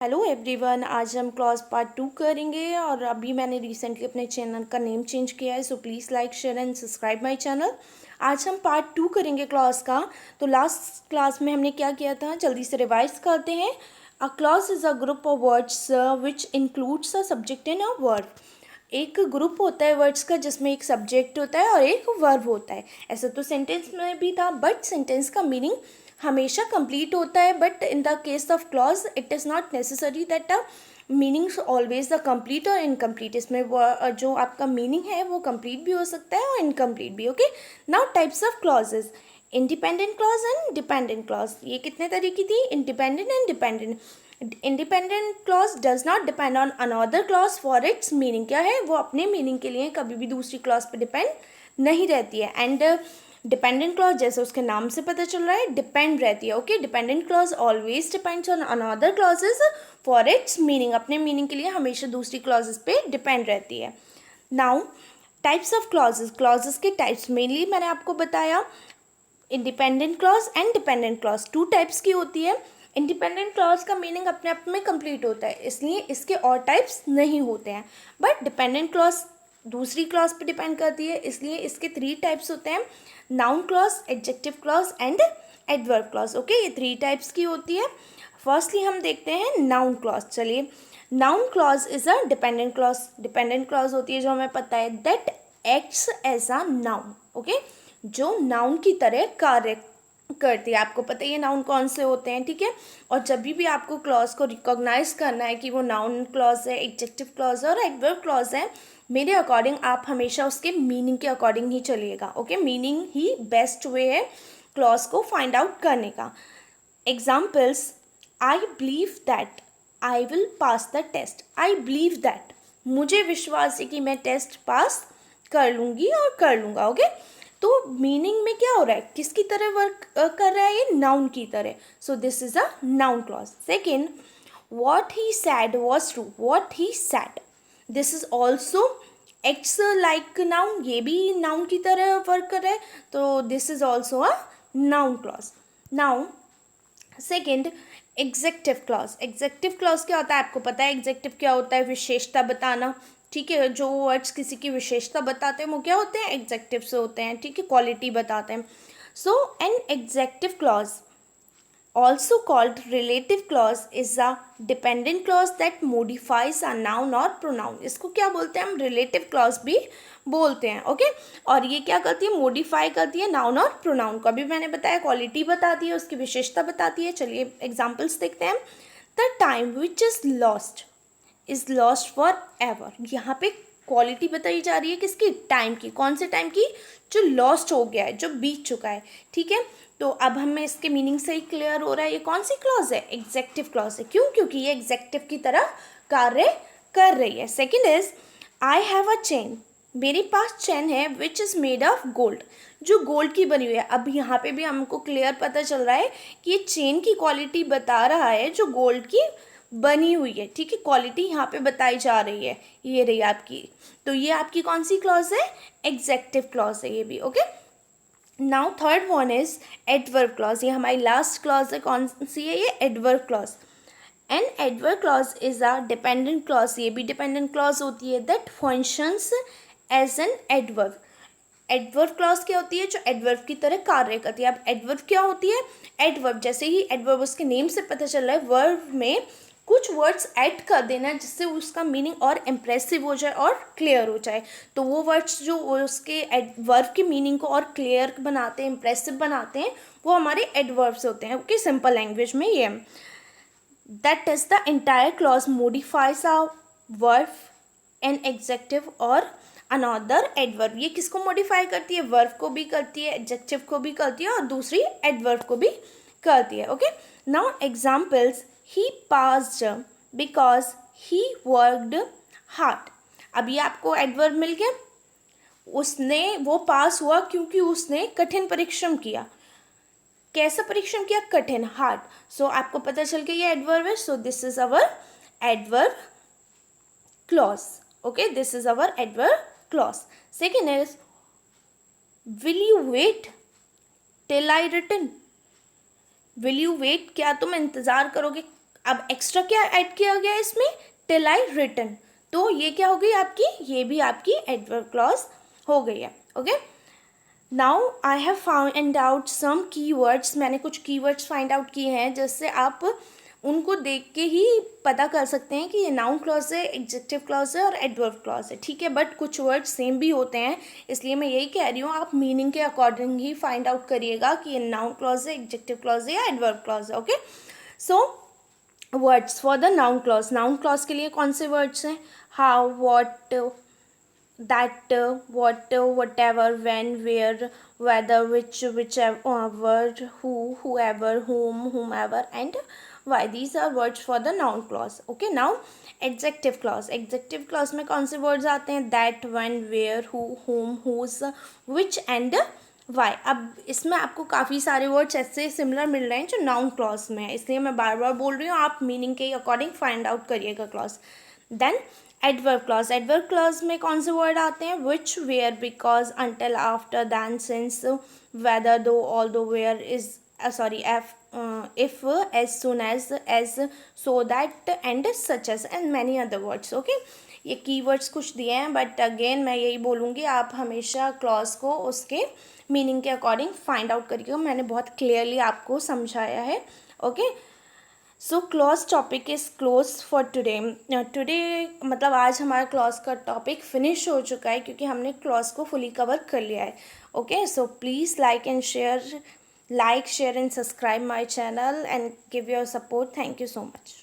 Hello everyone, आज हम class part 2 करेंगे और अभी मैंने रिसेंटली अपने चैनल का नेम चेंज किया है, so please like share and subscribe my channel. आज हम पार्ट 2 करेंगे क्लास का। तो लास्ट क्लास में हमने क्या किया था, जल्दी से रिवाइज करते हैं। A clause is a group of words which includes a subject and a verb. एक ग्रुप होता है वर्ड्स का जिसमें एक सब्जेक्ट होता है और एक वर्ब होता है। ऐसा तो सेंटेंस में भी था, बट सेंटेंस का मीनिंग हमेशा कंप्लीट होता है, but in the case of clause it is not necessary that a meanings always the complete और इनकम्प्लीट। इसमें जो आपका मीनिंग है वो कंप्लीट भी हो सकता है और इनकम्प्लीट भी। Okay, now types of clauses, independent clause and dependent clause. ये कितने तरह की थी, independent and dependent. Independent clause does not depend on another clause for its meaning. क्या है, वो अपने मीनिंग के लिए कभी भी दूसरी क्लॉज पर डिपेंड नहीं रहती है। एंड डिपेंडेंट क्लॉज, जैसे उसके नाम से पता चल रहा है, डिपेंड रहती है। Okay, dependent clause always depends on another clauses for its meaning. अपने मीनिंग के लिए हमेशा दूसरी क्लॉजेज पे डिपेंड रहती है। Now types of clauses, clauses के टाइप्स मेनली मैंने आपको बताया। Independent clause and dependent clause two types की होती है। इंडिपेंडेंट क्लॉज का मीनिंग अपने आप में कंप्लीट होता है, इसलिए इसके और टाइप्स नहीं होते हैं। बट डिपेंडेंट क्लॉज दूसरी क्लॉज पे डिपेंड करती है, इसलिए इसके 3 टाइप्स होते हैं, noun clause, adjective clause and adverb clause. Okay, ये 3 टाइप्स की होती है। फर्स्टली हम देखते हैं नाउन क्लॉज। चलिए, noun clause is a dependent clause. Dependent clause होती है जो हमें पता है that acts as a noun. Okay, जो नाउन की तरह कार्य करती है। आपको पता है ये नाउन कौन से होते हैं, ठीक है। और जब भी आपको क्लॉज को रिकॉग्नाइज करना है कि वो नाउन क्लॉज है, एडजेक्टिव क्लॉज है और एडवर्ब क्लॉज है, मेरे अकॉर्डिंग आप हमेशा उसके मीनिंग के अकॉर्डिंग ही चलिएगा। ओके, मीनिंग ही बेस्ट वे है क्लॉज को फाइंड आउट करने का। Examples, I believe that I will pass the test. I believe that, मुझे विश्वास है कि मैं टेस्ट पास कर लूँगी और कर लूँगा। ओके, तो मीनिंग में क्या हो रहा है, किसकी तरह वर्क कर रहा है, ये नाउन की तरह। So this is a noun clause. Second, what he sad was true. What he sad, this is also acts like noun, ये भी नाउन की तरह वर्क कर रहा है, तो this is also a noun clause. Now second, executive clause. Executive clause क्या होता है, आपको पता है एग्जेक्टिव क्या होता है, विशेषता बताना। ठीक है, जो वर्ड्स किसी की विशेषता बताते हैं वो क्या होते हैं, एग्जेक्टिव से होते हैं। ठीक है, क्वालिटी बताते हैं। So an adjective clause, also called relative clause, is a dependent clause that modifies a noun or pronoun. इसको क्या बोलते हैं हम, relative clause भी बोलते हैं। ओके, और ये क्या करती है, मॉडिफाई करती है नाउन और प्रोनाउन को। अभी मैंने बताया क्वालिटी बताती है, उसकी विशेषता बताती है। चलिए एग्जाम्पल्स देखते हैं। The time which is lost for ever. यहाँ पे क्वालिटी बताई जा रही है किसकी, टाइम की। कौन से टाइम की, जो लॉस्ट हो गया है, जो बीत चुका है। ठीक है, तो अब हमें इसके मीनिंग से ही क्लियर हो रहा है ये कौन सी क्लॉज है, एग्जेक्टिव क्लॉज है। क्यों, क्योंकि ये एग्जेक्टिव की तरह कार्य कर रही है। Second is, I have a chain. मेरे पास चेन है which is made of gold, जो गोल्ड की बनी हुई है। अब यहाँ पे भी हमको क्लियर पता चल रहा है कि ये चेन की क्वालिटी बता रहा है जो गोल्ड की बनी हुई है। ठीक है, क्वालिटी यहाँ पे बताई जा रही है, ये रही आपकी। तो ये आपकी कौन सी क्लॉज है, एग्जेक्टिव क्लॉज है ये भी। Okay, now third one is adverb clause. ये हमारी लास्ट क्लॉज है, कौन सी है ये, adverb clause. An adverb clause is a dependent clause. ये भी डिपेंडेंट क्लॉज होती है that functions as an adverb. Adverb clause क्या होती है, जो एडवर्ब की तरह कार्य करती है। अब एडवर्ब क्या होती है, एडवर्ब जैसे ही एडवर्ब उसके नेम से पता चल रहा है, वर्ब में कुछ वर्ड्स ऐड कर देना जिससे उसका मीनिंग और इम्प्रेसिव हो जाए और क्लियर हो जाए। तो वो वर्ड्स जो उसके वर्ब के मीनिंग को और क्लियर बनाते हैं, इम्प्रेसिव बनाते हैं, वो हमारे एडवर्ब्स होते हैं। ओके, सिंपल लैंग्वेज में ये, that is the entire clause modifies a verb an adjective और अनदर एडवर्ब। ये किसको मॉडिफाई करती है, वर्ब को भी करती है, एडजेक्टिव को भी करती है और दूसरी एडवर्ब को भी करती है। Okay, now examples, he passed because he worked hard. अभी आपको एडवर्ब मिल गया, उसने, वो पास हुआ क्योंकि उसने कठिन परिश्रम किया। कैसा परिश्रम किया, कठिन, हार्ड। सो आपको पता चल गया ये एडवर्ब है। So this is our adverb clause. Okay, this is our adverb clause. Second is, will you wait till I return. will you wait, क्या तुम इंतज़ार करोगे अब एक्स्ट्रा क्या ऐड किया गया इसमें, टिल आई रिटन, तो ये क्या हो गई आपकी, ये भी आपकी एडवर्ब क्लॉज हो गई है। Okay, now I have find out some keywords, मैंने कुछ कीवर्ड्स फाइंड आउट किए हैं जिससे आप उनको देख के ही पता कर सकते हैं कि ये नाउन क्लॉज है, एडजेक्टिव क्लॉज है और एडवर्ब क्लॉज है, ठीक है। बट कुछ वर्ड सेम भी होते हैं, इसलिए मैं यही कह रही हूँ, आप मीनिंग के अकॉर्डिंग ही फाइंड आउट करिएगा कि ये नाउन क्लॉज है, एडजेक्टिव क्लॉज है या एडवर्ब क्लॉज है। Okay, so words for the noun clause, noun clause के लिए कौन से वर्ड्स हैं, how, what, that, what, whatever, when, where, whether, which, whichever, who, whoever, whom, whomever and why. These are words for the noun clause. Okay, now adjective clause, adjective clause में कौन से words आते हैं, that, when, where, who, whom, whose, which and why. अब इसमें आपको काफ़ी सारे वर्ड्स ऐसे सिमिलर मिल रहे हैं जो नाउन क्लॉज में है, इसलिए मैं बार बार बोल रही हूँ, आप मीनिंग के अकॉर्डिंग फाइंड आउट करिएगा clause. Then adverb clause, adverb clause में कौन से वर्ड आते हैं, which, where, because, until, after, than, since, whether, though, although, where, is, sorry, if, as soon as, so that and such as and many other words. Okay, ये keywords कुछ दिए हैं, but again मैं यही बोलूँगी, आप हमेशा clause को उसके मीनिंग के अकॉर्डिंग फाइंड आउट करिएगा, मैंने बहुत क्लियरली आपको समझाया है। Okay, so clause topic is close for today. Today मतलब आज हमारा क्लॉज का टॉपिक फिनिश हो चुका है, क्योंकि हमने क्लॉज को फुली कवर कर लिया है। Okay, so please like and subscribe my channel and give your support. Thank you so much.